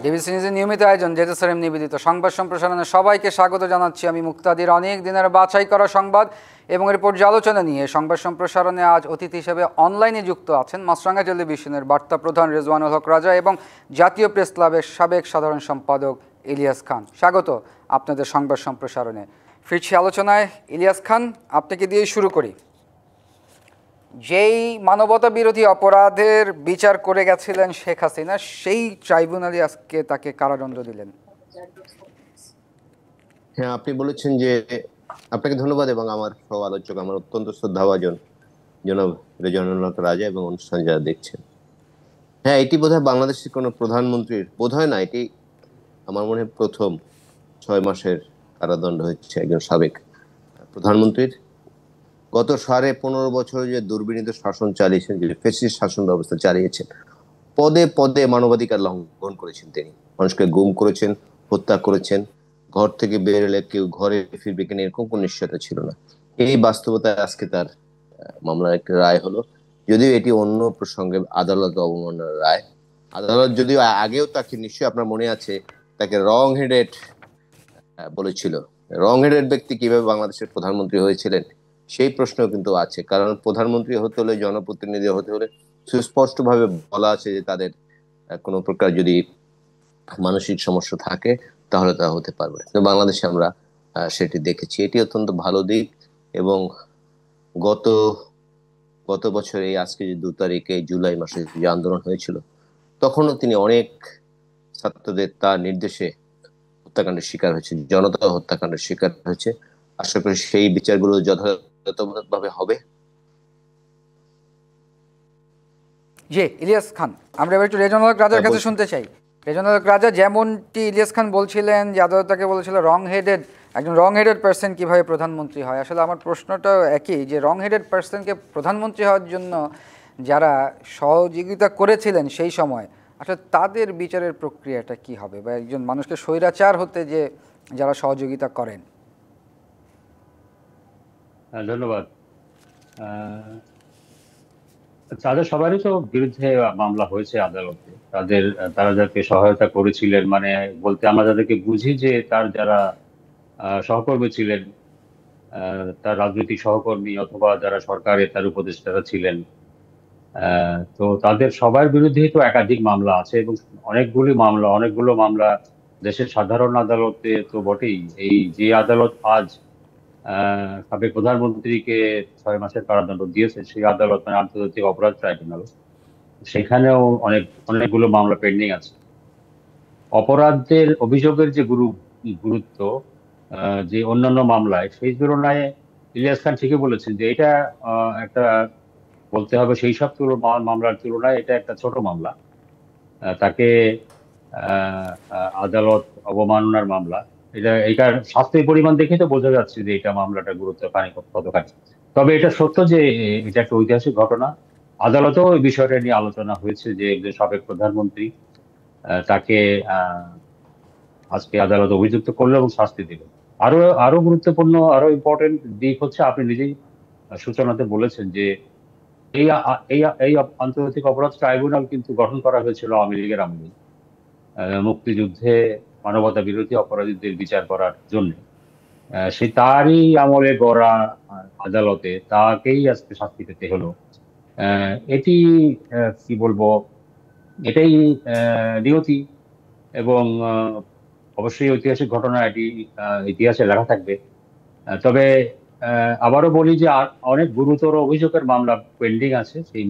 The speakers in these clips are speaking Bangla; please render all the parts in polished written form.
ডিবিসি নিউজের নিয়মিত আয়োজন জেরুসালেম নিবেদিত সংবাদ সম্প্রসারণে সবাইকে স্বাগত জানাচ্ছি আমি মুক্তাদির। অনেক দিনের বাছাই করা সংবাদ এবং এর পর্যালোচনা নিয়ে সংবাদ সম্প্রসারণে আজ অতিথি হিসেবে অনলাইনে যুক্ত আছেন মাছরাঙা টেলিভিশনের বার্তা প্রধান রেজওয়ানুল হক রাজা এবং জাতীয় প্রেস ক্লাবের সাবেক সাধারণ সম্পাদক ইলিয়াস খান। স্বাগত আপনাদের সংবাদ সম্প্রসারণে। ফিরছি আলোচনায়। ইলিয়াস খান, আপনাকে দিয়েই শুরু করি। যেই মানবতা বিরোধী অপরাধের বিচার করে গেছিলেন শেখ হাসিনা, সেই ট্রাইব্যুনালই আজকে তাকে কারাদণ্ড দিলেন। হ্যাঁ, আপনি বলেছেন যে, আপনাকে ধন্যবাদ এবং আমার সহ আলোচক, আমার অত্যন্ত শ্রদ্ধাভাজন জনাব রেজওয়ানুল হক রাজা এবং অনুষ্ঠান যারা দেখছেন। হ্যাঁ, এটি বোধহয় বাংলাদেশের কোনো প্রধানমন্ত্রীর, বোধহয় না, এটি আমার মনে হয় প্রথম 6 মাসের কারাদণ্ড হচ্ছে একজন সাবেক প্রধানমন্ত্রীর। গত 15.5 বছর যে দুর্বিনীত শাসন চালিয়েছেন, যে ফ্যাসিস্ট শাসন ব্যবস্থা চালিয়েছেন, পদে পদে মানবাধিকার লঙ্ঘন করেছেন। তিনি মানুষকে গুম করেছেন, হত্যা করেছেন। ঘর থেকে বের হলে কেউ ঘরে ফিরবে কিনা এরকম কোন নিশ্চয়তা ছিল না। এই বাস্তবতায় আজকে তার মামলার একটা রায় হলো, যদিও এটি অন্য প্রসঙ্গে আদালত অবমাননার রায়। আদালত যদিও আগেও তাকে, নিশ্চয়ই আপনার মনে আছে, তাকে রং হেডেড বলেছিল। রং হেডেড ব্যক্তি কিভাবে বাংলাদেশের প্রধানমন্ত্রী হয়েছিলেন সেই প্রশ্ন কিন্তু আছে, কারণ প্রধানমন্ত্রী হতে হলে, জনপ্রতিনিধি হতে হলে সুস্পষ্ট ভাবে বলা আছে যে তাদের কোনো প্রকার যদি মানসিক সমস্যা থাকে তাহলে তা হতে পারবে। বাংলাদেশে আমরা সেটি দেখেছি, এটি অত্যন্ত ভালো দিক। এবং গত গত বছর এই আজকে যে 2 তারিখে জুলাই মাসে যে আন্দোলন হয়েছিল, তখনও তিনি অনেক ছাত্রদের তার নির্দেশে হত্যাকাণ্ডের শিকার হয়েছে, জনতা হত্যাকাণ্ডের শিকার হয়েছে। আশা করি সেই বিচারগুলো যথাযথভাবে হবে। জি, ইলিয়াস খান, আমরা এবার একটু রেজওয়ানুল হক রাজার কাছে শুনতে চাই। রেজওয়ানুল হক রাজা, যেমনটি ইলিয়াস খান বলছিলেন যে আদালত তাকে বলেছিল একজন রং হেডেড পার্সন কিভাবে প্রধানমন্ত্রী হয়, আসলে আমার প্রশ্নটাও একই, যে রং হেডেড পার্সনকে প্রধানমন্ত্রী হওয়ার জন্য যারা সহযোগিতা করেছিলেন সেই সময়, আসলে তাদের বিচারের প্রক্রিয়াটা কি হবে, বা একজন মানুষকে স্বৈরাচার হতে যে যারা সহযোগিতা করেন। ধন্যবাদ। তাদের সবারই তো বিরুদ্ধে মামলা হয়েছে আদালতে। তারা যাকে সহায়তা করেছিলেন, মানে বলতে আমরা যাদেরকে বুঝি যে তার যারা সহকর্মী ছিলেন, তার রাজনৈতিক সহকর্মী অথবা যারা সরকারে তার উপদেষ্টারা ছিলেন, তো তাদের সবার বিরুদ্ধেই তো একাধিক মামলা আছে এবং অনেকগুলো মামলা দেশের সাধারণ আদালতে তো বটেই। এই যে আদালত আজ সাবেক প্রধানমন্ত্রীকে 6 মাসের কারাদণ্ড দিয়েছে, সেই আদালত মানে আন্তর্জাতিক অপরাধ ট্রাইব্যুনাল, সেখানেও অনেকগুলো মামলা পেন্ডিং আছে। অপরাধের অভিযোগের যে গুরুত্ব যে অন্যান্য মামলায়, সেই তুলনায় ইলিয়াস খান ঠিকই বলেছেন যে এটা একটা, বলতে হবে সেই সব মামলার তুলনায় এটা একটা ছোট মামলা। তাকে আদালত অবমাননার মামলা, এটার শাস্তির পরিমাণ দেখে তো বোঝা যাচ্ছে যে এটা মামলাটা গুরুত্ব কতখানি। তবে এটা সত্য যে এটা একটা ঐতিহাসিক ঘটনা। আদালতেও এই বিষয়টা নিয়ে আলোচনা হয়েছে যে সাবেক প্রধানমন্ত্রী, তাকে আজকে আদালত অভিযুক্ত করলো এবং শাস্তি দিল। আরো গুরুত্বপূর্ণ, আরো ইম্পর্টেন্ট দিক হচ্ছে, আপনি নিজেই সূচনাতে বলেছেন যে এই আন্তর্জাতিক অপরাধ ট্রাইব্যুনাল কিন্তু গঠন করা হয়েছিল আওয়ামী লীগের আমলে, মুক্তিযুদ্ধে মানবতা বিরোধী অপরাধীদের বিচার করার জন্য। সেই তারই আমলে গড়া আদালতে তাকেই আজকে শাস্তি পেতে হলো। এটি কি বলবো, এটাই নিয়তি এবং অবশ্যই ঐতিহাসিক ঘটনা, এটি ইতিহাসে লেখা থাকবে। তবে আবারও বলি যে অনেক গুরুতর অভিযোগের মামলা পেন্ডিং আছে। সেই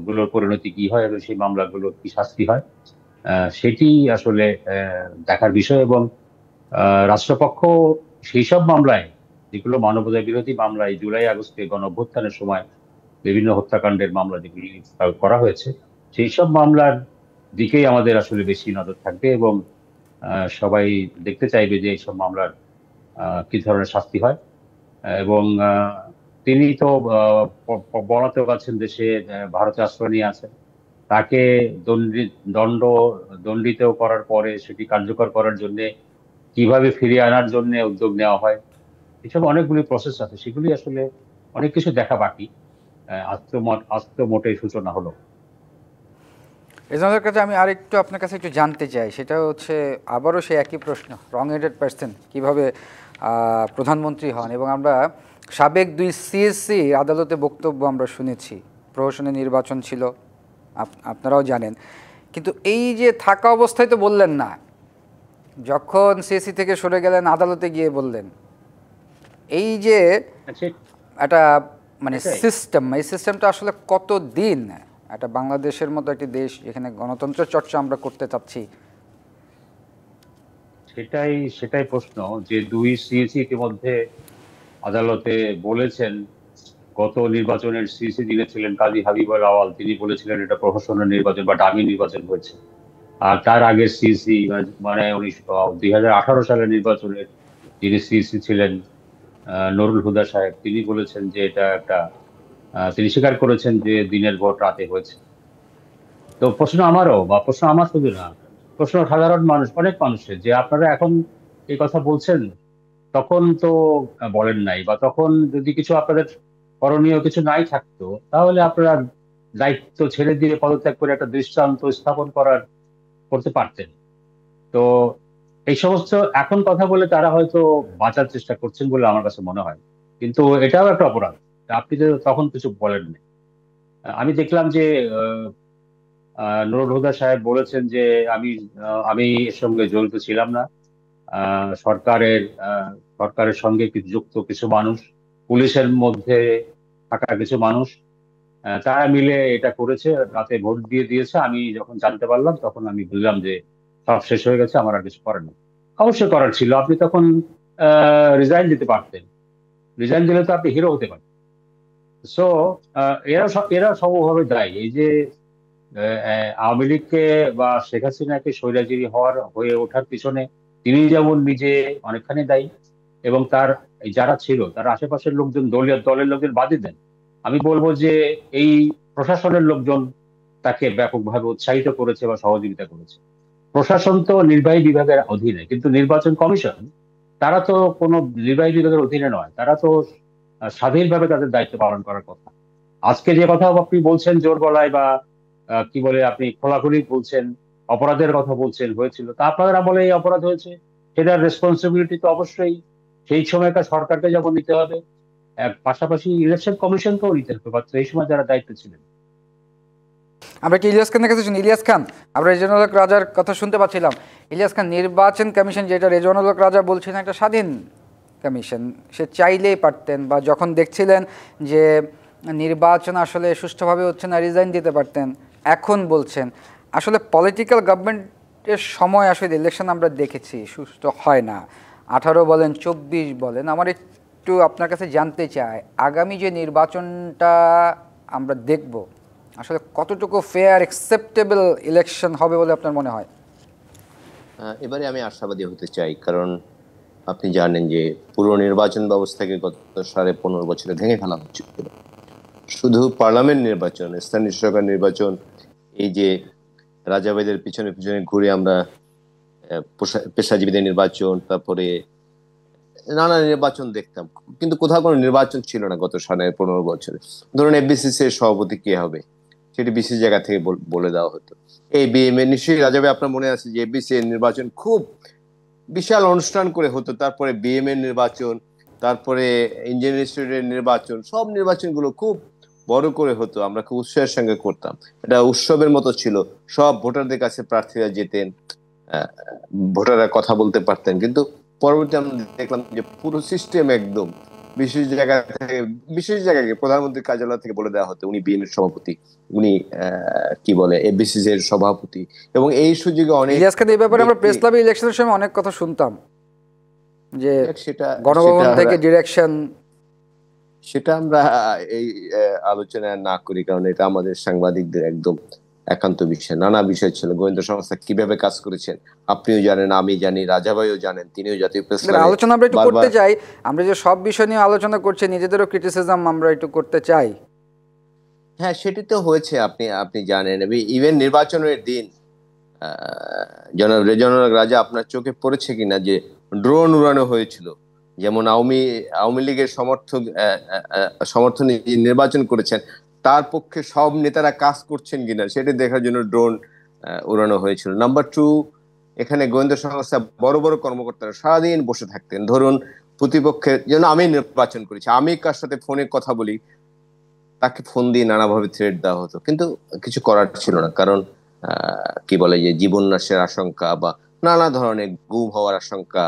গুলোর পরিণতি কি হয় এবং সেই মামলাগুলোর কি শাস্তি হয়, সেটি আসলে দেখার বিষয়। এবং রাষ্ট্রপক্ষ সেই সব মামলায়, যেগুলো মানবতা বিরোধী মামলায়, জুলাই আগস্টে গণঅভ্যুত্থানের সময় বিভিন্ন হত্যাকাণ্ডের মামলা যেগুলি করা হয়েছে, সেই সব মামলার দিকেই আমাদের আসলে বেশি নজর থাকবে এবং সবাই দেখতে চাইবে যে এইসব মামলার কি ধরনের শাস্তি হয়। এবং তিনি তো পলাতক আছেন, দেশে ভারতে আশ্রয় নিয়ে আছেন। তাকে দণ্ডিত করার পরে সেটি কার্যকর করার জন্য কিভাবে ফিরিয়ে আনার জন্য উদ্যোগ নেওয়া হয়, এসব অনেকগুলি প্রসেস আছে, সেগুলি আসলে অনেক কিছু দেখা বাকি। আজ তো মোটেই সূচনা হলো। রেজাউলের কাছে আমি আরেকটু আপনার কাছে একটু জানতে চাই, সেটা হচ্ছে আবারও সেই একই প্রশ্ন, রং হেডেড পার্সন কীভাবে প্রধানমন্ত্রী হন। এবং আমরা সাবেক 2 সিএসসি আদালতে বক্তব্য আমরা শুনেছি, প্রহসনের নির্বাচন ছিল, আপনারাও জানেন। কিন্তু এই যে থাকা অবস্থায় তো বললেন না, যখন সিএসসি থেকে সরে গেলেন আদালতে গিয়ে বললেন। এই যে একটা মানে সিস্টেম, এই সিস্টেমটা আসলে কতদিন একটা বাংলাদেশের মতো একটি দেশ যেখানে গণতন্ত্রের চর্চা আমরা করতে চাচ্ছি? সেটাই প্রশ্ন, যে 2 সিএসি ইতিমধ্যে আদালতে বলেছেন। গত নির্বাচনের সিএসি যিনি ছিলেন কাজী হাবিবুল আওয়াল, তিনি বলেছিলেন এটা প্রহসনের নির্বাচন বা ডামি নির্বাচন হয়েছে। আর তার আগে সিএসি মানে 2018 সালের নির্বাচনের যিনি সিএসি ছিলেন নুরুল হুদা সাহেব, তিনি বলেছেন যে এটা একটা তিনি স্বীকার করেছেন যে দিনের ভোট রাতে হয়েছে। তো প্রশ্ন আমারও, বা প্রশ্ন আমার শুধু না, প্রশ্ন সাধারণ মানুষ, অনেক মানুষের, যে আপনারা এখন এই কথা বলছেন, তখন তো বলেন নাই, বা তখন যদি কিছু আপনাদের করণীয় কিছু নাই থাকতো, তাহলে আপনারা দায়িত্ব ছেড়ে দিয়ে পদত্যাগ করে একটা দৃষ্টান্ত স্থাপন করতে পারতেন। তো এই সমস্ত এখন কথা বলে তারা হয়তো বাঁচার চেষ্টা করছেন বলে আমার কাছে মনে হয়, কিন্তু এটাও একটা অপরাধ। আপনি তো তখন কিছু বলেননি। আমি দেখলাম যে নুরুল হুদা সাহেব বলেছেন যে আমি এর সঙ্গে জড়িত ছিলাম না। আহ, সরকারের আহ, সরকারের সঙ্গে যুক্ত কিছু মানুষ, পুলিশের মধ্যে থাকা কিছু মানুষ, তারা মিলে এটা করেছে, রাতে ভোট দিয়েছে। আমি যখন জানতে পারলাম তখন আমি বুঝলাম যে সব শেষ হয়ে গেছে, আমার আর কিছু করার নেই। অবশ্যই করার ছিল, আপনি তখন রিজাইন দিতে পারতেন। রিজাইন দিলে তো আপনি হিরো হতে পারতেন। সো এরা সমভাবে দায়ী। এই যে আওয়ামী লীগকে বা শেখ হাসিনাকে স্বৈরাচারী হয়ে ওঠার পিছনে তিনি যেমন নিজে অনেকখানি দায়ী, এবং তার যারা ছিল তার আশেপাশের লোকজন, দলের লোকজন বাদই দেন, আমি বলবো যে এই প্রশাসনের লোকজন তাকে ব্যাপকভাবে উৎসাহিত করেছে বা সহযোগিতা করেছে। প্রশাসন তো নির্বাহী বিভাগের অধীনে, কিন্তু নির্বাচন কমিশন তারা তো কোনো নির্বাহী বিভাগের অধীনে নয়, তারা তো স্বাধীনভাবে তাদের দায়িত্ব পালন করার কথা। আজকে যে কথা আপনি বলছেন জোর গলায়, বা কি বলে আপনি খোলাখুলি বলছেন, অপরাধের কথা বলছেন হয়েছিল, তা আপনাদের আমলে এই অপরাধ হয়েছে, সেটার রেসপন্সিবিলিটি তো অবশ্যই সেই সময়কার সরকারকে যখন নিতে হবে, পাশাপাশি ইলেকশন কমিশনকেও নিতে হবে, বা এই সময় যারা দায়িত্ব ছিলেন। আমরা কি ইলিয়াস খানের কাছে শুনি? ইলিয়াস খান, আমরা রেজানুল হক রাজার কথা শুনতে পাচ্ছিলাম। ইলিয়াস খান, নির্বাচন কমিশন যেটা রেজানুল হক রাজা বলছেন একটা স্বাধীন কমিশন, সে চাইলেই পারতেন, বা যখন দেখছিলেন যে নির্বাচন আসলে সুষ্ঠুভাবে হচ্ছে না রিজাইন দিতে পারতেন। এখন বলছেন আসলে পলিটিক্যাল গভর্নমেন্টের সময় আসলে ইলেকশন আমরা দেখেছি সুষ্ঠু হয় না, 18 বলেন 24 বলেন। আমার একটু আপনার কাছে জানতে চাই, আগামী যে নির্বাচনটা আমরা দেখব আসলে কতটুকু ফেয়ার অ্যাকসেপ্টেবল ইলেকশন হবে বলে আপনার মনে হয়? এবারে আমি আশাবাদী হতে চাই, কারণ আপনি জানেন যে পুরো নির্বাচন ব্যবস্থাকে গত 15.5 বছরে ভেঙে ফেলা হচ্ছিল। শুধু পার্লামেন্ট নির্বাচন, স্থানীয় সরকার নির্বাচন, এই যে রাজাবাইদের পিছনে পিছনে ঘুরে আমরা পেশাজীবীদের নির্বাচন, তারপরে নানা নির্বাচন দেখতাম, কিন্তু কোথাও কোনো নির্বাচন ছিল না গত 15.5 বছরে। ধরুন এফবিসিসি এর সভাপতি কে হবে সেটি বিশেষ জায়গা থেকে বলে দেওয়া হতো। এই বিএমএ নিশ্চয়ই রাজাভাই আপনার মনে আছে যে এফবিসি এর নির্বাচন খুব বিশাল অনুষ্ঠান করে হতো, তারপরে বিএমএ নির্বাচন, তারপরে ইঞ্জিনিয়ারিং ইনস্টিটিউটের নির্বাচন, সব নির্বাচনগুলো খুব বড় করে হতো, আমরা খুব উৎসাহের সঙ্গে করতাম। এটা উৎসবের মতো ছিল, সব ভোটারদের কাছে প্রার্থীরা যেতেন, ভোটাররা কথা বলতে পারতেন। কিন্তু পরবর্তী আমরা দেখলাম যে পুরো সিস্টেম একদম বিশেষ জায়গাকে প্রধানমন্ত্রীর কার্যালয় থেকে বলে দেওয়া হতো উনি বিএনপির সভাপতি, উনি কি বলে এফবিসিসি এর সভাপতি, এবং এই সুযোগে অনেক ইলিয়াস খান, এই ব্যাপারে আমরা প্রেস ক্লাবে ইলেকশনের সময় অনেক কথা শুনতাম যে গণভবন থেকে ডিরেকশন। সেটা আমরা এই আলোচনা না করি, কারণ এটা আমাদের সাংবাদিকদের একদম একান্ত বিষয়। নানা বিষয় ছিল, গোয়েন্দা সংস্থা কিভাবে কাজ করেছেন আপনিও জানেন, আমি জানি, রাজাভাইও জানেন, তিনিও জাতীয় প্রেস ক্লাবে আলোচনা আমরা একটু করতে চাই। আমরা যে সব বিষয় নিয়ে আলোচনা করছি, নিজেদেরও ক্রিটিসিজম আমরা একটু করতে চাই। হ্যাঁ, সেটি তো হয়েছে, আপনি জানেন। ইভেন নির্বাচনের দিন জনাব রেজানুল হক রাজা, আপনার চোখে পড়েছে কিনা যে ড্রোন উড়ানো হয়েছিল, যেমন আওয়ামী লীগের সমর্থনে নির্বাচন করেছেন তার পক্ষে সব নেতারা কাজ করছেন কিনা সেটা দেখার জন্য ড্রোন উড়ানো হয়েছিল। নাম্বার টু, এখানে গোয়েন্দা সংস্থা বড় বড় কর্মকর্তারা সারাদিন বসে থাকতেন। ধরুন প্রতিপক্ষের জন্য আমি নির্বাচন করেছি, আমি কার সাথে ফোনে কথা বলি, তাকে ফোন দিয়ে নানাভাবে থ্রেট দেওয়া হতো, কিন্তু কিছু করার ছিল না। কারণ কি বলে যে জীবন নাশের আশঙ্কা বা নানা ধরনের গুম হওয়ার আশঙ্কা,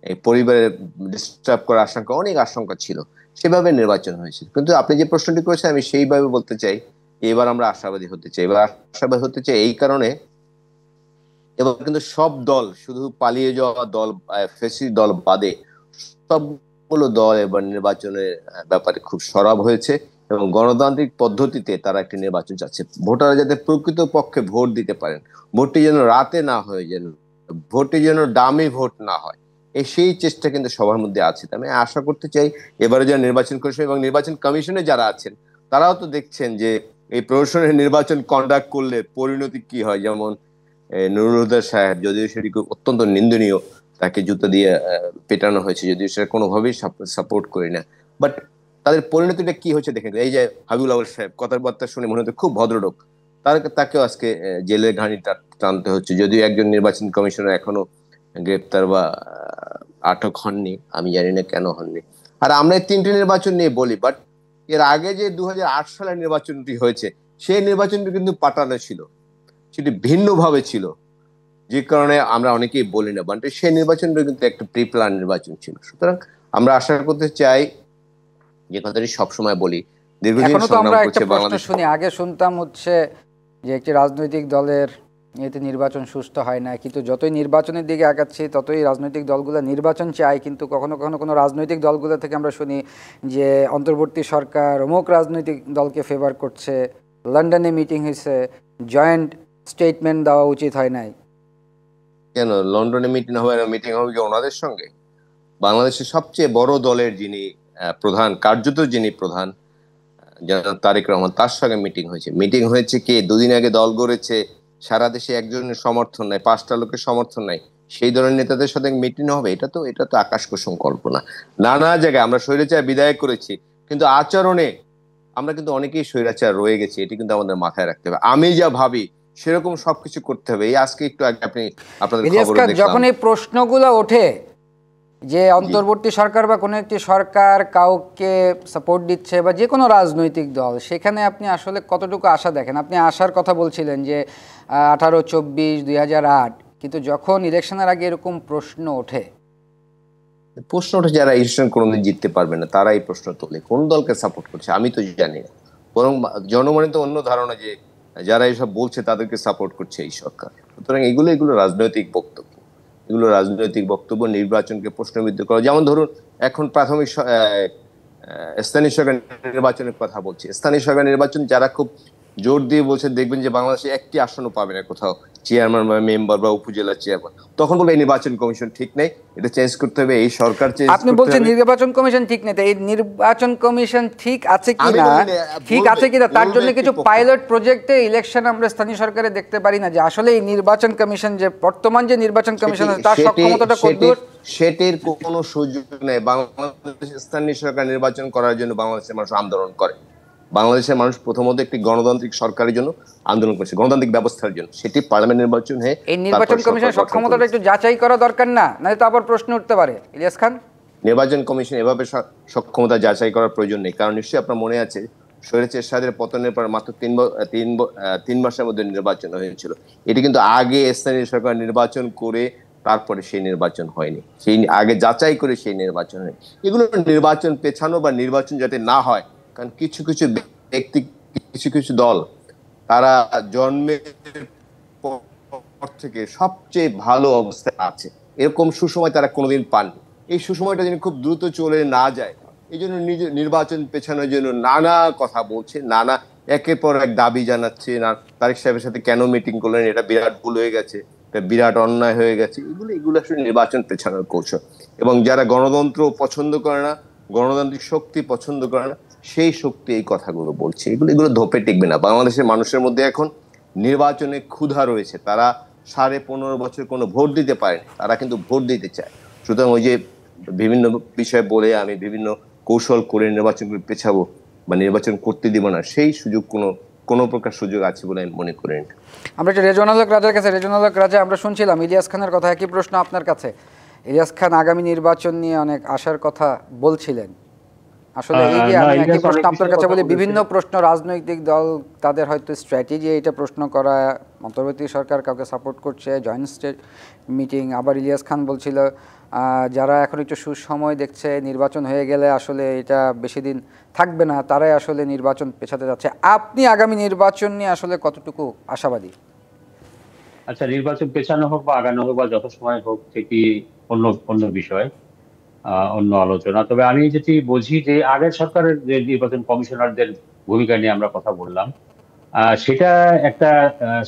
এই পরিবারের ডিস্টার্ব করার আশঙ্কা, অনেক আশঙ্কা ছিল। সেভাবে নির্বাচন হয়েছিল। কিন্তু আপনি যে প্রশ্নটি করেছেন আমি সেইভাবে বলতে চাই, এবার আমরা আশাবাদী হতে চাই। এবার আশাবাদী হতে চাই এই কারণে, এবার কিন্তু সব দল, শুধু পালিয়ে যাওয়া দল, ফেসিস্ট দল বাদে সবগুলো দল এবার নির্বাচনের ব্যাপারে খুব সরব হয়েছে এবং গণতান্ত্রিক পদ্ধতিতে তারা একটি নির্বাচন চাচ্ছে। ভোটাররা যাতে প্রকৃত পক্ষে ভোট দিতে পারেন, ভোটটি যেন রাতে না হয়ে, যেন ভোটটি যেন ডামি ভোট না হয়, সেই চেষ্টা কিন্তু সবার মধ্যে আছে। আমি আশা করতে চাই এবারে যারা নির্বাচন কমিশন এবং নির্বাচন কমিশনে যারা আছেন তারাও তো দেখছেন যে এই প্রহসনের নির্বাচন কন্ডাক্ট করলে পরিণতি কি হয়। যেমন নুরুল হুদা সাহেব, যদিও সেটি অত্যন্ত নিন্দনীয়, তাকে জুতো দিয়ে পেটানো হয়েছে, যদিও সেটা কোনোভাবেই সাপোর্ট করি না, বাট তাদের পরিণতিটা কি হচ্ছে দেখেন। এই যে হাবিবুল আওয়াল সাহেব, কথাবার্তা শুনে মনে হচ্ছে খুব ভদ্রলোক, তাকেও আজকে জেলের ঘানি টানতে হচ্ছে, যদিও একজন নির্বাচন কমিশনার এখনো গ্রেপ্তার বা আটক হননি, আমি জানি না কেন হননি। আর আমরা এই তিনটি নির্বাচন নিয়ে বলি, বাট এর আগে যে 2008 সালের নির্বাচনটি হয়েছে সেই নির্বাচনটি কিন্তু পাতানো ছিল, সেটি ভিন্নভাবে ছিল, যে কারণে আমরা অনেকেই বলি না, বাট সেই নির্বাচনটা কিন্তু একটা প্রি প্ল্যান নির্বাচন ছিল। সুতরাং আমরা আশা করতে চাই, যে কথাটি সবসময় বলি, দীর্ঘদিন এখনো তো সংগ্রাম আমরা একটা করছে প্রশ্ন বাংলাদেশ। শুনি, আগে শুনতাম হচ্ছে যে একটি রাজনৈতিক দলের এতে নির্বাচন সুষ্ঠু হয় না, কিন্তু যতই নির্বাচনের দিকে আগাচ্ছি ততই রাজনৈতিক দলগুলো নির্বাচন চায়, কিন্তু কখনো কখনো কোনো রাজনৈতিক দলগুলো থেকে আমরা শুনি যে অন্তর্বর্তী সরকার অমুক রাজনৈতিক দলকে ফেভার করছে, লন্ডনে মিটিং হয়েছে, জয়েন্ট স্টেটমেন্ট দেওয়া উচিত হয় নাই। কেন লন্ডনে মিটিং হবে না? মিটিং হবে কি ওনাদের সঙ্গে? বাংলাদেশের সবচেয়ে বড় দলের যিনি প্রধান, কার্যত যিনি প্রধান, জনাব তারেক রহমান, তার সঙ্গে মিটিং হয়েছে। মিটিং হয়েছে কি, দুদিন আগে দল গড়েছে, সারা দেশে একজনের সমর্থন নাই, 5টা লোকের সমর্থন নাই, সেই দলের নেতাদের সাথে মিটিং হবে? এটা তো আকাশ কুসুম কল্পনা। নানা জায়গায় আমরা স্বৈরাচার বিদায় করেছি, কিন্তু আচরণে আমরা কিন্তু অনেকেই স্বৈরাচার রয়ে গেছি, এটি কিন্তু আমাদের মাথায় রাখতে হবে। আমি যা ভাবি সেরকম সবকিছু করতে হবে। এই আজকে একটু আগে আপনাদের ইলিয়াস খবরে খান, দেখলাম। যখন এই প্রশ্নগুলো ওঠে যে অন্তর্বর্তী সরকার বা কোনো একটি সরকার কাউকে সাপোর্ট দিচ্ছে বা যে কোনো রাজনৈতিক দল, সেখানে আপনি আসলে কতটুকু আশা দেখেন? আপনি আশার কথা বলছিলেন যে 18, 24, 2008, কিন্তু যখন ইলেকশনের আগে এরকম প্রশ্ন ওঠে, প্রশ্নটা যারা ইলেকশন কোনোদিন জিততে পারবে না তারা এই প্রশ্ন তোলে, কোন দলকে সাপোর্ট করছে আমি তো জানি না। বরং জনগণের তো অন্য ধারণা যে যারা এসব বলছে তাদেরকে সাপোর্ট করছে এই সরকার। সুতরাং এগুলো রাজনৈতিক বক্তব্য, এগুলো রাজনৈতিক বক্তব্য, নির্বাচনকে প্রশ্নবিদ্ধ করা। যেমন ধরুন এখন প্রাথমিক স্থানীয় সরকার নির্বাচনের কথা বলছি, স্থানীয় সরকার নির্বাচন যারা খুব জোর দিয়ে বলছে, দেখবেন যে বাংলাদেশে একটি আসনও পাবে না কোথাও চেয়ারম্যান বা মেম্বার বা উপজেলা চেয়ারম্যান, তখন বলবে এই নির্বাচন কমিশন ঠিক নেই, এটা চেঞ্জ করতে হবে, এই সরকার চেঞ্জ আপনি করতে বলছেন হবে। নির্বাচন কমিশন ঠিক নেই, এই নির্বাচন কমিশন ঠিক আছে আমি কিনা, বলি না, ঠিক বলবে- আছে কিনা তার বলবে জন্য একটি কিছু পক্ষ। পাইলট প্রজেক্টে ইলেকশন আমরা স্থানীয় সরকারে দেখতে পারি না, যে আসলে এই নির্বাচন কমিশন, যে বর্তমান যে নির্বাচন কমিশন আছে তার সক্ষমতাটা কতদূর? সেটির কোনো সুযোগ নেই। বাংলাদেশ স্থানীয় সরকার নির্বাচন করার জন্য বাংলাদেশের মানুষ আন্দোলন করে। বাংলাদেশের মানুষ প্রথমত একটি গণতান্ত্রিক সরকারের জন্য আন্দোলন করেছে, গণতান্ত্রিক ব্যবস্থার জন্য। সেটি পার্লামেন্ট নির্বাচন হয়ে এই নির্বাচন কমিশনের সক্ষমতাটা একটু যাচাই করা দরকার না? নাহলে তো আবার প্রশ্ন উঠতে পারে। ইলিয়াস খান, নির্বাচন কমিশন এভাবে সক্ষমতা যাচাই করার প্রয়োজন নেই। কারণ নিশ্চয়ই আপনার মনে আছে, স্বৈরাচার এরশাদের পতনের পর মাত্র 3 মাসের মধ্যে নির্বাচন হয়েছিল। এটি কিন্তু আগে স্থানীয় সরকার নির্বাচন করে তারপরে সেই নির্বাচন হয়নি, সেই আগে যাচাই করে সেই নির্বাচন হয়। এগুলো নির্বাচন পেছানো বা নির্বাচন যাতে না হয়, কারণ কিছু কিছু ব্যক্তি, কিছু কিছু দল, তারা জন্মের পর থেকে সবচেয়ে ভালো অবস্থায় আছে, এরকম সুসময় তারা কোনোদিন পাননি। এই সুসময়টা যেন খুব দ্রুত চলে না যায়, এই জন্য নির্বাচন পেছানোর জন্য নানা কথা বলছে, নানা একের পর এক দাবি জানাচ্ছে। না, তারেক সাহেবের সাথে কেন মিটিং করলেন, এটা বিরাট ভুল হয়ে গেছে, এটা বিরাট অন্যায় হয়ে গেছে। এগুলো আসলে নির্বাচন পেছানোর কৌশল। এবং যারা গণতন্ত্র পছন্দ করে না, গণতান্ত্রিক শক্তি পছন্দ করে না, সেই শক্তি এই কথাগুলো বলছে। এগুলো ধোপে টিকবে না। বাংলাদেশের মানুষের মধ্যে এখন নির্বাচনে ক্ষুধা রয়েছে, তারা 15.5 বছর কোনো ভোট দিতে পারেনি, তারা কিন্তু ভোট দিতে চায়। সুতরাং ওই যে বিভিন্ন বিষয় বলে আমি বিভিন্ন কৌশল করে নির্বাচন পেছাবো বা নির্বাচন করতে দিব না, সেই সুযোগ কোনো কোনো প্রকার সুযোগ আছে বলে আমি মনে করি না। আমরা একটা রেজওয়ানুল হক রাজার কাছে, রেজওয়ানুল হক রাজা, আমরা শুনছিলাম ইলিয়াস খানের কথা, একই প্রশ্ন আপনার কাছে। ইলিয়াস খান আগামী নির্বাচন নিয়ে অনেক আশার কথা বলছিলেন। আসলে এই যে আমি একই প্রশ্ন আপনার কাছে বলি, বিভিন্ন প্রশ্ন, রাজনৈতিক দল তাদের হয়তো স্ট্র্যাটেজি এটা প্রশ্ন করা, অন্তর্বর্তী সরকার কাউকে সাপোর্ট করছে, জয়েন্ট স্টেট মিটিং। আবার ইলিয়াস খান বলছিল যারা এখন একটু সুসময় দেখছে, নির্বাচন হয়ে গেলে আসলে এটা বেশি দিন থাকবে না, তারাই আসলে নির্বাচন পেছাতে যাচ্ছে। আপনি আগামী নির্বাচন নিয়ে আসলে কতটুকু আশাবাদী? আচ্ছা, নির্বাচন পেছানো হোক বা আগানো হোক বা যত সময় হোক, সেটি অন্য অন্য বিষয়, অন্য আলোচনা। তবে আমি যেটি বুঝি যে আগের সরকারের যে নির্বাচন কমিশনারদের ভূমিকা নিয়ে আমরা কথা বললাম, সেটা একটা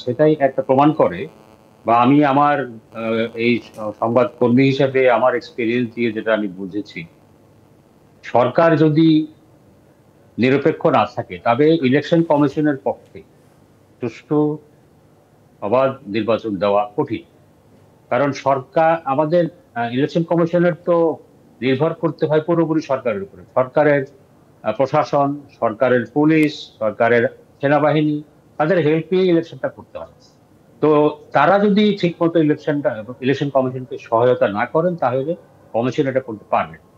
সেটাই একটা প্রমাণ করে, বা আমি আমার এই সংবাদ কর্মী হিসেবে আমার এক্সপিরিয়েন্স দিয়ে যেটা আমি বুঝেছি, সরকার যদি নিরপেক্ষ না থাকে তবে ইলেকশন কমিশনের পক্ষে সুষ্ঠু অবাধ নির্বাচন দেওয়া কঠিন। কারণ সরকার, আমাদের ইলেকশন কমিশনের তো নির্ভর করতে হয় পুরোপুরি সরকারের উপরে। সরকারের প্রশাসন, সরকারের পুলিশ, সরকারের সেনাবাহিনী, তাদের হেল্প নিয়ে ইলেকশনটা করতে হয়। তো তারা যদি ঠিক মতো ইলেকশন কমিশনকে সহায়তা না করেন, তাহলে কমিশন এটা করতে পারবে না।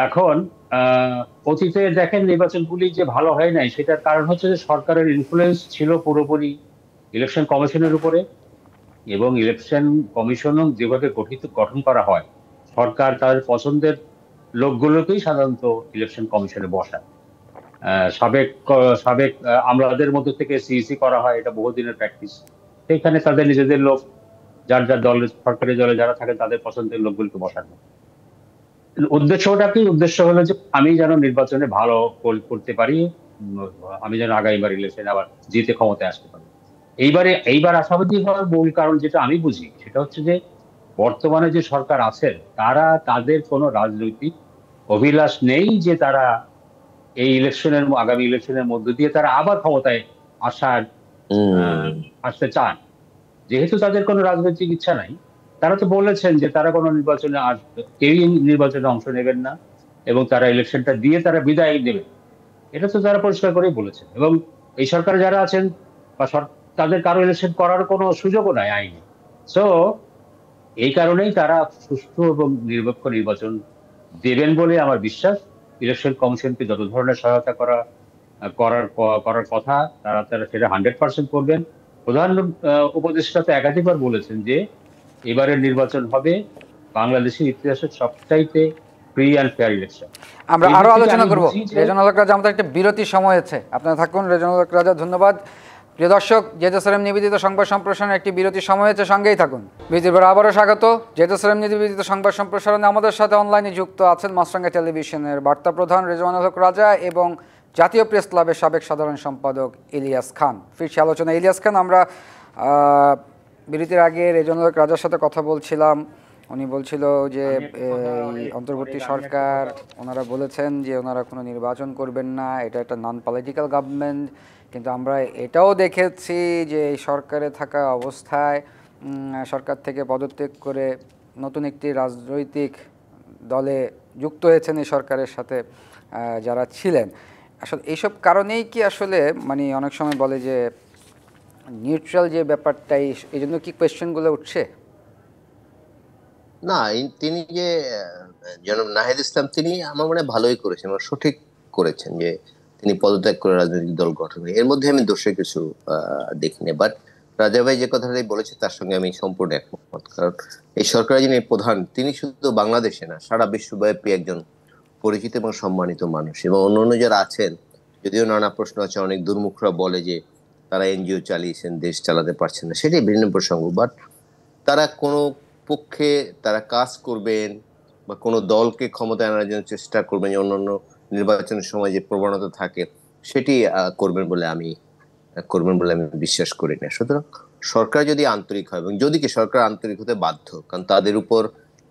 এখন অতীতে দেখেন নির্বাচনগুলি যে ভালো হয় নাই, সেটার কারণ হচ্ছে যে সরকারের ইনফ্লুয়েন্স ছিল পুরোপুরি ইলেকশন কমিশনের উপরে, এবং ইলেকশন কমিশনও যেভাবে গঠন করা হয়, সরকার তাদের পছন্দের লোকগুলোকেই সাধারণত ইলেকশন কমিশনে বসায়। সাবেক সাবেক আমলাদের মধ্যে থেকে সিইসি করা হয়, এটা বহুদিনের প্র্যাকটিস। সেখানে তাদের নিজেদের লোক, যার যার দলের, সরকারি দলে যারা থাকে তাদের পছন্দের লোকগুলোকে বসানো। উদ্দেশ্যটা কি? উদ্দেশ্য হলো যে আমি যেন নির্বাচনে ভালো করতে পারি, আমি যেন আগামীবার ইলেকশনে আবার জিতে ক্ষমতায় আসতে পারি। এইবার আশাবাদী হওয়ার মূল কারণ যেটা আমি বুঝি, সেটা হচ্ছে যে বর্তমানে যে সরকার আছেন, তারা, তাদের কোনো রাজনৈতিক অভিলাষ নেই যে তারা এই আগামী ইলেকশনের মধ্য দিয়ে তারা আবার ক্ষমতায় আসার আসতে চান। যেহেতু তাদের কোনো রাজনৈতিক ইচ্ছা নাই, তারা তো বলেছেন যে তারা কোনো নির্বাচনে কেউই নির্বাচনে অংশ নেবেন না, এবং তারা ইলেকশনটা দিয়ে তারা বিদায় নেবেন। এটা তো তারা পরিষ্কার করেই বলেছেন। এবং এই সরকারে যারা আছেন বা তাদের কারো ইলেকশন করার কোনো সুযোগও নাই আইনে। সো এই কারণেই তারা সুষ্ঠু এবং নিরপেক্ষ নির্বাচন দেবেন বলে আমার বিশ্বাস। ইলেকশন কমিশনকে যত ধরনের সহায়তা করার কথা, তারা সেটা 100% করবেন। প্রধান উপদেষ্টা তো একাধিকবার বলেছেন যে এবারের নির্বাচন হবে বাংলাদেশের ইতিহাসের সবচাইতে ফ্রি অ্যান্ড ফেয়ার ইলেকশন। আমরা আরো আলোচনা করব। রেজওয়ানুল হক রাজা, আমাদের একটা বিরতি সময় আছে, আপনারা থাকুন। রেজওয়ানুল হক রাজা, ধন্যবাদ। প্রিয় দর্শক, জেদুসালাম নিবেদিত সংবাদ সম্প্রসারণে একটি বিরতি সময় হয়েছে, সঙ্গেই থাকুন। বিরতির পর আবারও স্বাগত। জেদুসালাম নিবেদিত সংবাদ সম্প্রসারণে আমাদের সাথে অনলাইনে যুক্ত আছেন মাছরাঙ্গা টেলিভিশনের বার্তা প্রধান রেজওয়ানুল হক রাজা এবং জাতীয় প্রেস ক্লাবের সাবেক সাধারণ সম্পাদক ইলিয়াস খান। ফিরছি আলোচনা। ইলিয়াস খান, আমরা বিরতির আগে রেজওয়ানুল হক রাজার সাথে কথা বলছিলাম। উনি বলছিল যে অন্তর্বর্তী সরকার, ওনারা বলেছেন যে ওনারা কোনো নির্বাচন করবেন না, এটা একটা নন পলিটিক্যাল গভর্নমেন্ট। কিন্তু আমরা এটাও দেখেছি যে এই সরকারে থাকা অবস্থায় সরকার থেকে পদত্যাগ করে নতুন একটি রাজনৈতিক দলে যুক্ত হয়েছেন এই সরকারের সাথে যারা ছিলেন। আসলে এইসব কারণেই কি আসলে মানে অনেক সময় বলে যে নিউট্রাল যে ব্যাপারটাই, এই জন্য কি কোয়েশ্চেনগুলো উঠছে? না, তিনি যে জনাব নাহিদ ইসলাম, তিনি আমার মনে হয় ভালোই করেছেন, সঠিক করেছেন যে তিনি পদত্যাগ করে রাজনৈতিক দল গঠন। এর মধ্যে আমি দোষের কিছু দেখিনি। বাট রাজা ভাই যে কথাটাই বলেছে তার সঙ্গে আমি সম্পূর্ণ একমত। কারণ এই সরকারের যিনি প্রধান, তিনি শুধু বাংলাদেশে না, সারা বিশ্বব্যাপী একজন পরিচিত এবং সম্মানিত মানুষ। এবং অন্যান্য যারা আছেন, যদিও নানা প্রশ্ন আছে, অনেক দুর্মুখরা বলে যে তারা এনজিও চালিয়েছেন, দেশ চালাতে পারছেন না, সেটাই ভিন্ন প্রসঙ্গ। বাট তারা কোনো পক্ষে তারা কাজ করবেন বা কোনো দলকে ক্ষমতায় আনার জন্য চেষ্টা করবেন, অন্যান্য নির্বাচনের সময় যে প্রবণতা থাকে সেটি করবেন বলে আমি বিশ্বাস করি না। সুতরাং সরকার যদি আন্তরিক হয়, এবং যদি কি সরকার আন্তরিক হতে বাধ্য, কারণ তাদের উপর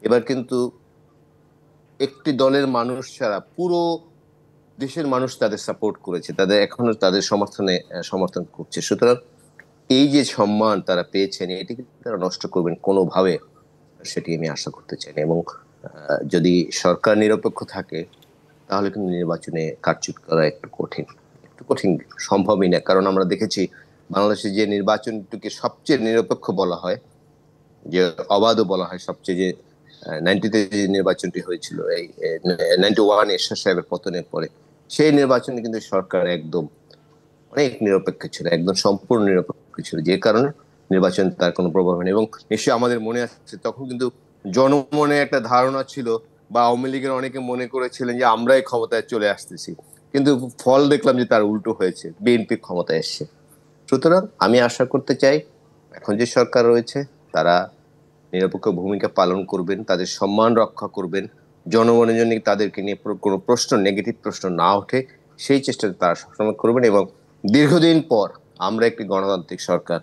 এবার কিন্তু একটি দলের মানুষ ছাড়া পুরো দেশের মানুষ তাদের সাপোর্ট করেছে, তাদের এখনো তাদের সমর্থন করছে। সুতরাং এই যে সম্মান তারা পেয়েছেন, এটিকে তারা নষ্ট করবেন কোনোভাবে, সেটি আমি আশা করতে চাই না। এবং যদি সরকার নিরপেক্ষ থাকে তাহলে কিন্তু নির্বাচনে কারচুপি করা একটু কঠিন। কঠিন, সম্ভবই না। কারণ আমরা দেখেছি বাংলাদেশে যে নির্বাচনটিকে সবচেয়ে নিরপেক্ষ বলা হয়, যে অবাধও বলা হয়, সবচেয়ে যে 90-তে যে নির্বাচনটি হয়েছিল, এই 91 এরশাদ সাহেবের পতনের পরে, সেই নির্বাচনে কিন্তু সরকার একদম অনেক নিরপেক্ষ ছিল, একদম সম্পূর্ণ নিরপেক্ষ ছিল, যে কারণে নির্বাচন তার কোনো প্রভাব হয়নি। এবং নিশ্চয়ই আমাদের মনে আছে তখন কিন্তু জনমনে একটা ধারণা ছিল, বা আওয়ামী লীগের অনেকে মনে করেছিলেন যে আমরাই ক্ষমতায় চলে আসতেছি, কিন্তু ফল দেখলাম যে তার উল্টো হয়েছে, বিএনপি ক্ষমতায় এসছে। সুতরাং আমি আশা করতে চাই এখন যে সরকার রয়েছে তারা নিরপেক্ষ ভূমিকা পালন করবেন, তাদের সম্মান রক্ষা করবেন, জনগণের জন্য তাদেরকে নিয়ে কোনো প্রশ্ন, নেগেটিভ প্রশ্ন না ওঠে, সেই চেষ্টাটা তারা সবসময় করবেন। এবং দীর্ঘদিন পর আমরা একটি গণতান্ত্রিক সরকার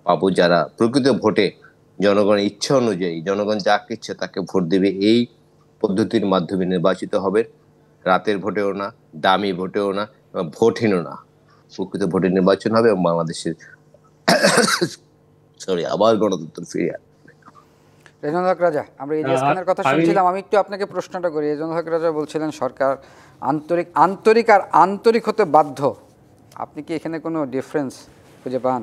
পাবো, যারা প্রকৃত ভোটে জনগণের ইচ্ছা অনুযায়ী, জনগণ যাকে ইচ্ছে তাকে ভোট দেবে, এই পদ্ধতির মাধ্যমে নির্বাচিত হবে। রাতের ভোটেও না, দামি ভোটেও না, ভোটহীনও না, প্রকৃত ভোটে নির্বাচন হবে এবং বাংলাদেশের আবার গণতন্ত্র ফিরে আসবে। রেজানুল হক রাজা, আমরা ইলিয়াস খানের কথা শুনছিলাম, আমি একটু আপনাকে প্রশ্নটা করি। রেজানুল হক রাজা বলছিলেন সরকার আন্তরিক আর আন্তরিক হতে বাধ্য। আপনি কি এখানে কোনো ডিফারেন্স খুঁজে পান?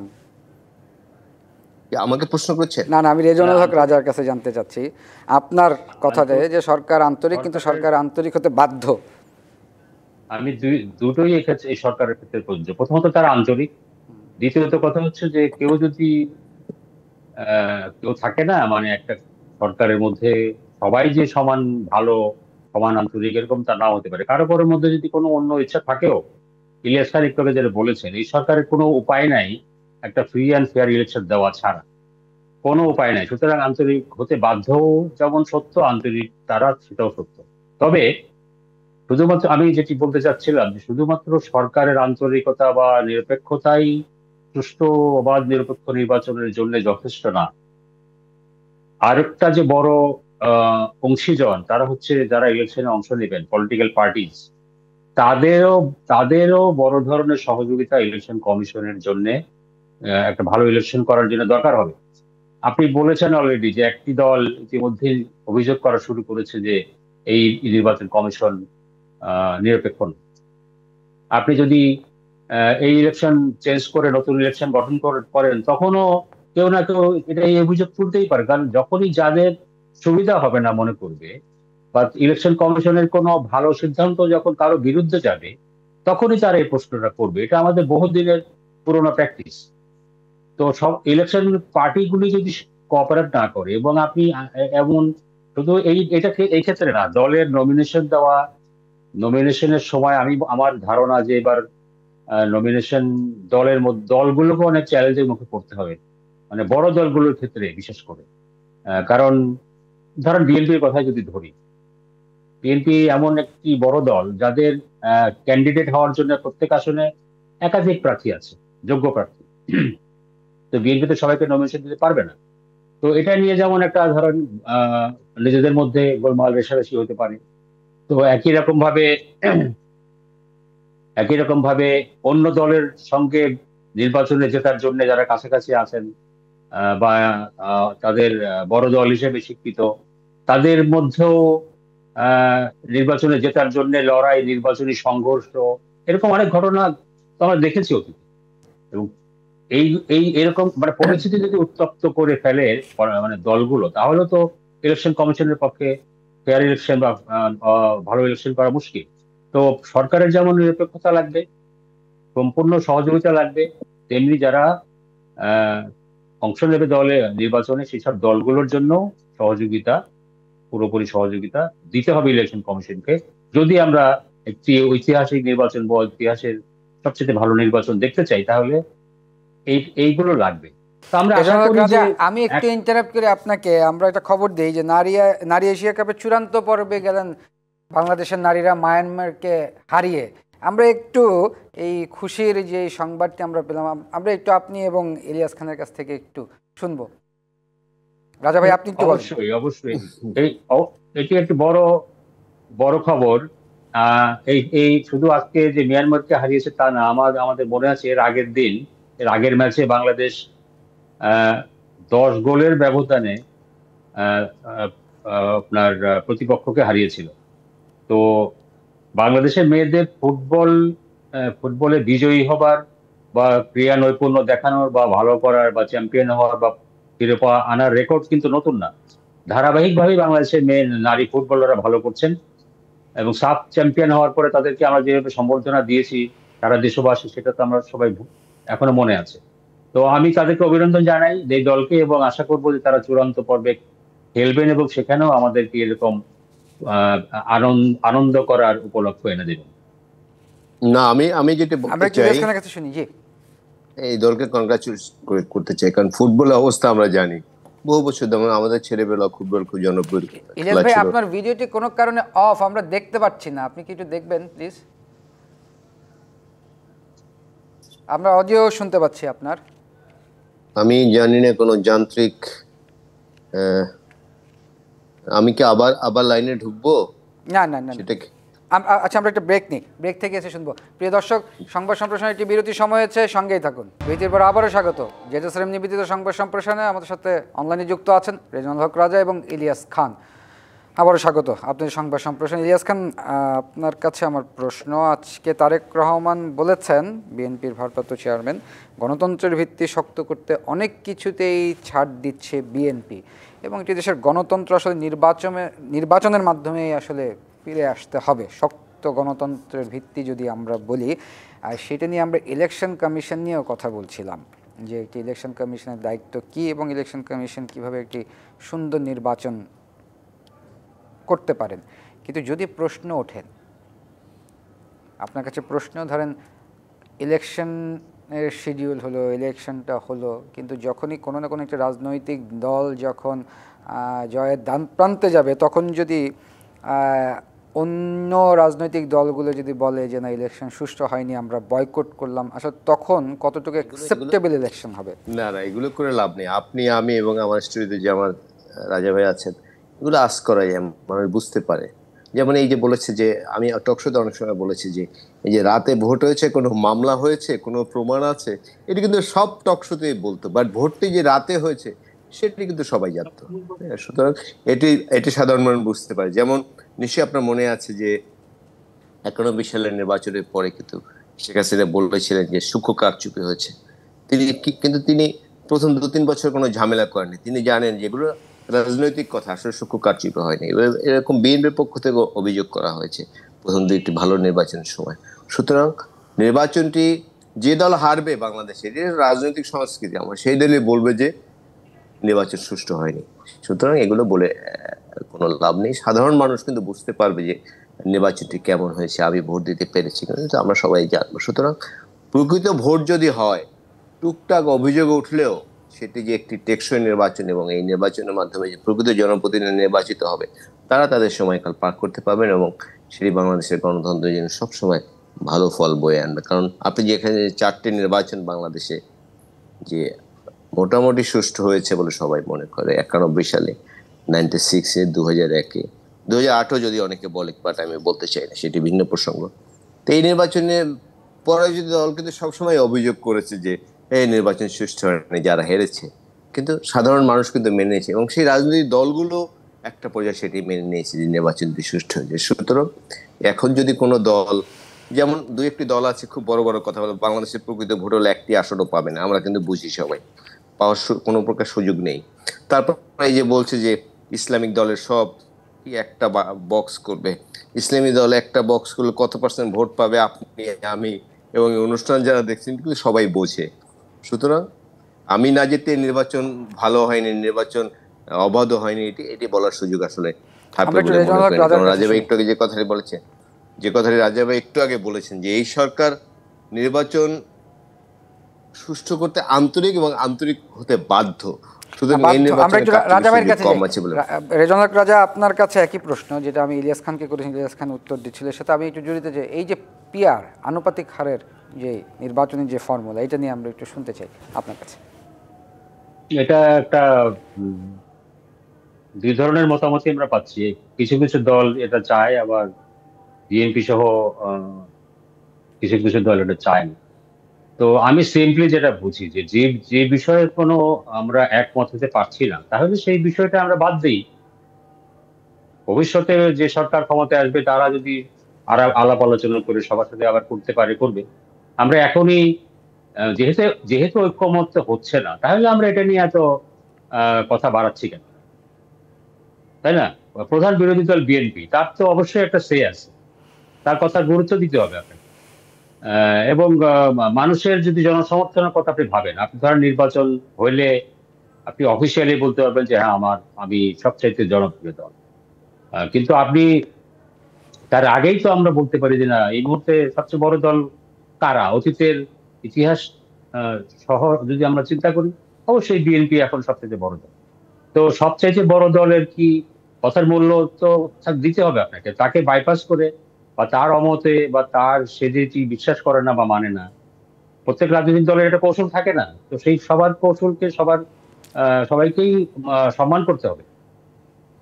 আমাকে প্রশ্ন করছে? না, আমি রেজানুল হক রাজার কাছে জানতে চাচ্ছি আপনার কথাতে, যে সরকার আন্তরিক, কিন্তু সরকার আন্তরিক হতে বাধ্য। আমি দুটোই এক্ষেত্রে এই সরকারের ক্ষেত্রে প্রযোজ্য। প্রথমত তারা আন্তরিক, দ্বিতীয়ত কথা হচ্ছে যে কেউ যদি কেউ থাকে না, মানে একটা সরকারের মধ্যে সবাই যে সমান ভালো, সমান আন্তরিক এরকম তা নাও হতে পারে। কারো কারোর মধ্যে যদি কোনো অন্য ইচ্ছা থাকেও, ইলিয়াস খান একটু আগে যেটা বলেছেন, এই সরকারের কোনো উপায় নাই একটা ফ্রি অ্যান্ড ফেয়ার ইলেকশন দেওয়া ছাড়া, কোনো উপায় নাই। সুতরাং আন্তরিক হতে বাধ্য যেমন সত্য, আন্তরিক তারা সেটাও সত্য। তবে শুধুমাত্র আমি যেটি বলতে চাচ্ছিলাম যে শুধুমাত্র সরকারের আন্তরিকতা বা নিরপেক্ষতাই সুষ্ঠু অবাধ নিরপেক্ষ নির্বাচনের জন্য যথেষ্ট না। আরেকটা যে বড় অংশীজন তারা হচ্ছে যারা ইলেকশনে অংশ নেবেন, পলিটিক্যাল পার্টিজ, তাদেরও তাদেরও বড় ধরনের সহযোগিতা ইলেকশন কমিশনের জন্য, একটা ভালো ইলেকশন করার জন্য দরকার হবে। আপনি বলেছেন অলরেডি যে একটি দল ইতিমধ্যে অভিযোগ করা শুরু করেছে যে এই নির্বাচন কমিশন নিরপেক্ষ না। আপনি যদি এই ইলেকশন চেঞ্জ করে নতুন ইলেকশন গঠন করেন, তখনও কেউ না কেউ এটা এই অভিযোগ তুলতেই পারে। কারণ যখনই যাদের সুবিধা হবে না মনে করবে, বা ইলেকশন কমিশনের কোনো ভালো সিদ্ধান্ত যখন কারো বিরুদ্ধে যাবে, তখনই তারা এই প্রশ্নটা করবে। এটা আমাদের বহুদিনের পুরোনো প্র্যাকটিস। তো সব ইলেকশন পার্টিগুলি যদি কোঅপারেট না করে, এবং আপনি এমন শুধু এটাকে এই ক্ষেত্রে না, দলের নমিনেশন দেওয়া, নমিনেশনের সময় আমার ধারণা যে এবার নমিনেশন দলগুলোকে অনেক চ্যালেঞ্জের মুখে পড়তে হবে, মানে বড় দলগুলোর ক্ষেত্রে বিশেষ করে। কারণ ধরেন বিএনপির কথা যদি ধরি, বিএনপি এমন একটি বড় দল যাদের ক্যান্ডিডেট হওয়ার জন্য প্রত্যেক আসনে একাধিক প্রার্থী আছে, যোগ্য প্রার্থী। তো বিএনপি তো সবাইকে নমিনেশন দিতে পারবে না। তো এটা নিয়ে যেমন একটা ধরেন নিজেদের মধ্যে গোলমাল রেষারেষি হতে পারে। তো একই রকম ভাবে অন্য দলের সঙ্গে নির্বাচনে জেতার জন্য যারা কাছাকাছি আছেন, বা তাদের বড় দল হিসেবে স্বীকৃত, তাদের মধ্যেও আহ, নির্বাচনে জেতার জন্য লড়াই, নির্বাচনী সংঘর্ষ, এরকম অনেক ঘটনা তো আমরা দেখেছি অতীতে। এবং এই এই এরকম মানে পরিস্থিতি যদি উত্তপ্ত করে ফেলে মানে দলগুলো, তাহলে তো ইলেকশন কমিশনের পক্ষে ফেয়ার ইলেকশন বা ভালো ইলেকশন করা মুশকিল। তো সরকারের যেমন নিরপেক্ষতা লাগবে, সম্পূর্ণ সহযোগিতা লাগবে, তেমনি যারা আহ অংশ নেবে দলে নির্বাচনে, সেসব দলগুলোর জন্য সহযোগিতা, পুরোপুরি সহযোগিতা দিতে হবে ইলেকশন কমিশনকে। যদি আমরা একটি ঐতিহাসিক নির্বাচন বা ইতিহাসের সবচেয়ে ভালো নির্বাচন দেখতে চাই, তাহলে এইগুলো লাগবে। তো আমরা আশা করি যে আমি একটু ইন্টারাপ্ট করে আপনাকে, আমরা একটা খবর দিই যে নারী এশিয়া কাপের চূড়ান্ত পর্বে গেলেন বাংলাদেশের নারীরা মায়ানমারকে হারিয়ে। আমরা একটু এই খুশির যে সংবাদটি আমরা পেলাম, আমরা একটু আপনি এবং ইলিয়াস খানের কাছ থেকে একটু শুনবো। রাজা ভাই, আপনি একটু বলেন। অবশ্যই এটি একটি বড় বড় খবর। এই শুধু আজকে যে মিয়ানমারকে হারিয়েছে তা না, আমাদের মনে আছে এর আগের ম্যাচে বাংলাদেশ 10 গোলের ব্যবধানে আপনার প্রতিপক্ষকে হারিয়েছিল। তো বাংলাদেশের মেয়েদের ফুটবল ফুটবলে বিজয়ী হবার বা ক্রীড়া নৈপুণ্য দেখানোর বা ভালো করার বা চ্যাম্পিয়ন হওয়ার বা শিরোপা আনার রেকর্ড কিন্তু নতুন না। ধারাবাহিকভাবেই বাংলাদেশের মেয়ে নারী ফুটবলাররা ভালো করছেন, এবং সাফ চ্যাম্পিয়ন হওয়ার পরে তাদেরকে আমরা যেভাবে সম্বর্ধনা দিয়েছি সারা দেশবাসী, সেটা তো আমরা সবাই এখনো মনে আছে। তো আমি তাদেরকে অভিনন্দন জানাই এই দলকে, এবং আশা করবো যে তারা চূড়ান্ত পর্বে খেলবেন এবং সেখানেও আমাদেরকে এরকম আনন্দ করার উপলক্ষ এনে দেবেন। না, আমি আমি যেটা আমরা বলতে একটু চাই, ইলিয়াস খানের কাছে শুনি। জি, এই দলকে কনগ্রাচুলেট করতে চাই, কারণ ফুটবলের অবস্থা আমরা জানি। বহু বছর ধরে আমাদের ছেলেবেলা ফুটবল খুব জনপ্রিয় ইলিয়াস খেলা ভাই, ছিল। আপনার ভিডিওটি কোনো কারণে অফ, আমরা দেখতে পাচ্ছি না, আপনি কি একটু দেখবেন প্লিজ? আমরা অডিও শুনতে পাচ্ছি আপনার। আমি জানি না কোনো যান্ত্রিক আহ, আমি কি আবার আবার লাইনে ঢুকবো? না না না না। সেটা কি? আচ্ছা, আমরা একটা ব্রেক নিই, ব্রেক থেকে এসে শুনবো। প্রিয় দর্শক, সংবাদ সম্প্রসারণের একটি বিরতির সময় হয়েছে, সঙ্গেই থাকুন। বিরতির পর আবারও স্বাগত। জেজে সেরেম নিবেদিত সংবাদ সম্প্রসারণে আমাদের সাথে অনলাইনে যুক্ত আছেন রেজওয়ানুল হক রাজা এবং ইলিয়াস খান। আবারও স্বাগত আপনাদের সংবাদ সম্প্রসারণ। ইলিয়াস খান, আপনার কাছে আমার প্রশ্ন। আজকে তারেক রহমান বলেছেন, বিএনপির ভারপ্রাপ্ত চেয়ারম্যান, গণতন্ত্রের ভিত্তি শক্ত করতে অনেক কিছুতেই ছাড় দিচ্ছে বিএনপি, এবং এটি দেশের গণতন্ত্র আসলে নির্বাচনের মাধ্যমেই আসলে ফিরে আসতে হবে। শক্ত গণতন্ত্রের ভিত্তি যদি আমরা বলি, আর সেটা নিয়ে আমরা ইলেকশন কমিশন নিয়েও কথা বলছিলাম, যে একটি ইলেকশন কমিশনের দায়িত্ব কী এবং ইলেকশন কমিশন কীভাবে একটি সুন্দর নির্বাচন করতে পারেন। কিন্তু যদি প্রশ্ন ওঠেন আপনার কাছে, প্রশ্ন ধরেন ইলেকশনের শিডিউল হলো, ইলেকশনটা হলো, কিন্তু যখনই কোনো না কোনো একটা রাজনৈতিক দল যখন জয়ের দান প্রান্তে যাবে, তখন যদি অন্য রাজনৈতিক দলগুলো যদি বলে যে না, ইলেকশন সুষ্ঠু হয়নি, আমরা বয়কট করলাম, আসলে তখন কতটুকু অ্যাকসেপ্টেবল ইলেকশন হবে? না না, এগুলো করে লাভ নেই। আপনি, আমি এবং আমার স্টুডিওতে যে আমার রাজা ভাই আছেন, এগুলো আস্ক করা যায়, মানুষ বুঝতে পারে। যেমন এই যে বলেছে যে, আমি টক শোতে অনেক সময় বলেছি যে এই যে রাতে ভোট হয়েছে, কোনো মামলা হয়েছে, কোনো প্রমাণ আছে, এটা কিন্তু সব টক শোতেই বলতো, বাট ভোটটি যে রাতে হয়েছে সেটি কিন্তু সবাই জানতো। হ্যাঁ, সুতরাং এটি এটি সাধারণ মানুষ বুঝতে পারে। যেমন নিশ্চয়ই আপনার মনে আছে যে 91 সালের নির্বাচনের পরে কিন্তু শেখ হাসিনা বলেছিলেন যে সূক্ষ্ম কারচুপি হয়েছে। কিন্তু তিনি প্রথম 2-3 বছর কোনো ঝামেলা করেননি। তিনি জানেন যে এগুলো রাজনৈতিক কথা, আসলে সূক্ষ্ম কারচুপি হয়নি। এরকম বিএনপির পক্ষ থেকে অভিযোগ করা হয়েছে প্রথম দুইটি ভালো নির্বাচনের সময়। সুতরাং নির্বাচনটি যে দল হারবে বাংলাদেশে, এটা রাজনৈতিক সংস্কৃতি, আমার সেই দলই বলবে যে নির্বাচন সুষ্ঠু হয়নি। সুতরাং এগুলো বলে কোনো লাভ নেই। সাধারণ মানুষ কিন্তু বুঝতে পারবে যে নির্বাচনটি কেমন হয়েছে, আমি ভোট দিতে পেরেছি, কিন্তু আমরা সবাই জানবো। সুতরাং প্রকৃত ভোট যদি হয়, টুকটাক অভিযোগ উঠলেও সেটি যে একটি টেকসই নির্বাচন এবং এই নির্বাচনের মাধ্যমে যে প্রকৃত জনপ্রতিনিধি নির্বাচিত হবে, তারা তাদের সময়কাল পার করতে পারবেন এবং সেটি বাংলাদেশের গণতন্ত্রের জন্য সবসময় ভালো ফল বয়ে আনবে। কারণ আপনি যেখানে 4টি নির্বাচন বাংলাদেশে যে মোটামুটি সুষ্ঠু হয়েছে বলে সবাই মনে করে, 91 সালে, 96-এ, 2001-এ, 2008-ও যদি অনেকে বলে, বাট আমি বলতে চাই না, সেটি ভিন্ন প্রসঙ্গ। তো এই নির্বাচনে পরাজিত দল কিন্তু সবসময় অভিযোগ করেছে যে এই নির্বাচন সুষ্ঠু হয়নি, যারা হেরেছে। কিন্তু সাধারণ মানুষ কিন্তু মেনে নিয়েছে এবং সেই রাজনৈতিক দলগুলো একটা পর্যায়ে সেটি মেনে নিয়েছে যে নির্বাচনটি সুষ্ঠু হয়েছে। সুতরাং এখন যদি কোনো দল, যেমন 2-1টি দল আছে খুব বড় বড় কথা বলে, বাংলাদেশের প্রকৃত ভোট হলে 1টি আসনও পাবে না, আমরা কিন্তু বুঝি সবাই, পাওয়ার কোনো প্রকার সুযোগ নেই। তারপর এই যে বলছে যে ইসলামিক দলের সব কি একটা বক্স করবে, ইসলামী দল একটা বক্স করলে কত % ভোট পাবে, আপনি, আমি এবং এই অনুষ্ঠান যারা দেখছেন কিন্তু সবাই বোঝে। সুতরাং আমি না যেতে নির্বাচন ভালো হয়নি, নির্বাচন অবাধ হয়নি, এটি এটি বলার সুযোগ আসলে থাকবে বলে মনে করি না। কারণ রাজা ভাই একটু আগে যে কথাটি বলেছেন, রাজা ভাই একটু আগে বলেছেন যে এই সরকার নির্বাচন সুষ্ঠু করতে আন্তরিক এবং আন্তরিক হতে বাধ্য। রেজওয়ানুল রাজা, আপনার কাছে একই প্রশ্ন যেটা আমি ইলিয়াস খানকে করেছি, ইলিয়াস খান উত্তর দিচ্ছিল, সাথে আমি একটু জড়িত যে এই যে পিআর, আনুপাতিক হারের যে নির্বাচনী যে ফর্মুলা, এটা নিয়ে আমরা একটু শুনতে চাই আপনার কাছে। এটা একটা দুই ধরনের মতামতই আমরা পাচ্ছি। কিছু কিছু দল এটা চায়, আবার বিএনপি সহ কিছু কিছু দল এটা চায় না। তো আমি সিম্পলি যেটা বুঝি যে যে বিষয়ে কোনো আমরা একমত হতে পারছি না, তাহলে সেই বিষয়টা আমরা বাদ দিই। ভবিষ্যতে যে সরকার ক্ষমতায় আসবে, তারা যদি আর আলাপ আলোচনা করে সবার সাথে আবার করতে পারে, করবে। আমরা এখনই যেহেতু যেহেতু ঐক্যমত হচ্ছে না, তাহলে আমরা এটা নিয়ে এত কথা বাড়াচ্ছি কেন, তাই না? প্রধান বিরোধী দল বিএনপি, তার তো অবশ্যই একটা সে আছে, তার কথা গুরুত্ব দিতে হবে আপনাকে। এবং মানুষের যদি জনসমর্থনের কথা আপনি ভাবেন, আপনি ধরেন নির্বাচন হইলে আপনি অফিসিয়ালি বলতে পারবেন যে হ্যাঁ আমি সবচাইতে জনপ্রিয় দল। কিন্তু আপনি তার আগেই তো আমরা বলতে পারি যে না, এই মুহূর্তে সবচেয়ে বড় দল কারা, অতীতের ইতিহাস আহ, সহ যদি আমরা চিন্তা করি, অবশ্যই বিএনপি এখন সবচেয়ে বড় দল। তো সবচাইতে বড় দলের কি কথার মূল্য তো দিতে হবে আপনাকে, তাকে বাইপাস করে বা তার অমতে বা তার সে যেটি বিশ্বাস করে না বা মানে না, প্রত্যেক রাজনৈতিক দলের একটা কৌশল থাকে না, তো সেই সবার কৌশলকে সবাইকেই সম্মান করতে হবে।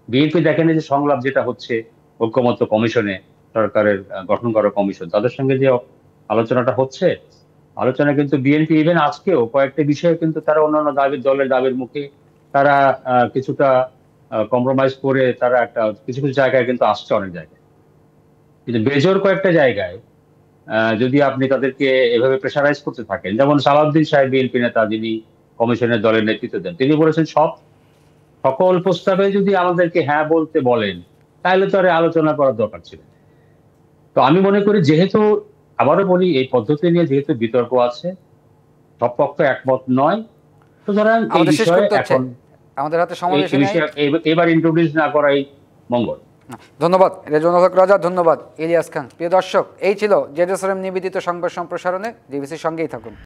বিএনপি দেখেন এই যে সংলাপ যেটা হচ্ছে ঐক্যমত্য কমিশনে, সরকারের গঠন করা কমিশন, তাদের সঙ্গে যে আলোচনাটা হচ্ছে, আলোচনা কিন্তু বিএনপি ইভেন আজকেও কয়েকটা বিষয়ে কিন্তু তারা অন্যান্য দলের দাবির মুখে তারা কিছুটা কম্প্রোমাইজ করে তারা একটা কিছু কিছু জায়গায় কিন্তু আসছে, অনেক জায়গায়। কিন্তু বেজোর কয়েকটা জায়গায় যদি আপনি তাদেরকে এভাবে প্রেশারাইজ করতে থাকেন, যেমন সালাউদ্দিন সাহেব বিএনপি নেতা, যিনি কমিশনের দলের নেতৃত্ব দেন, তিনি বলেছেন সকল প্রস্তাবে যদি আমাদেরকে হ্যাঁ বলতে বলেন, তাহলে তো আর আলোচনা করার দরকার ছিল না। তো আমি মনে করি, যেহেতু আবারও বলি, এই পদ্ধতি নিয়ে যেহেতু বিতর্ক আছে, সব পক্ষ একমত নয়, সুতরাং এই আমাদের শেষ বিষয়ে করতে হচ্ছে, এখন আমাদের হাতে সময় বেশি নেই। এবার ইন্ট্রোডিউস না করাই মঙ্গল। ধন্যবাদ রেজওয়ানুল হক রাজা, ধন্যবাদ ইলিয়াস খান। প্রিয় দর্শক, এই ছিল জেরুজালেম নিবেদিত সংবাদ সম্প্রসারণে। ডিবিসির সঙ্গেই থাকুন।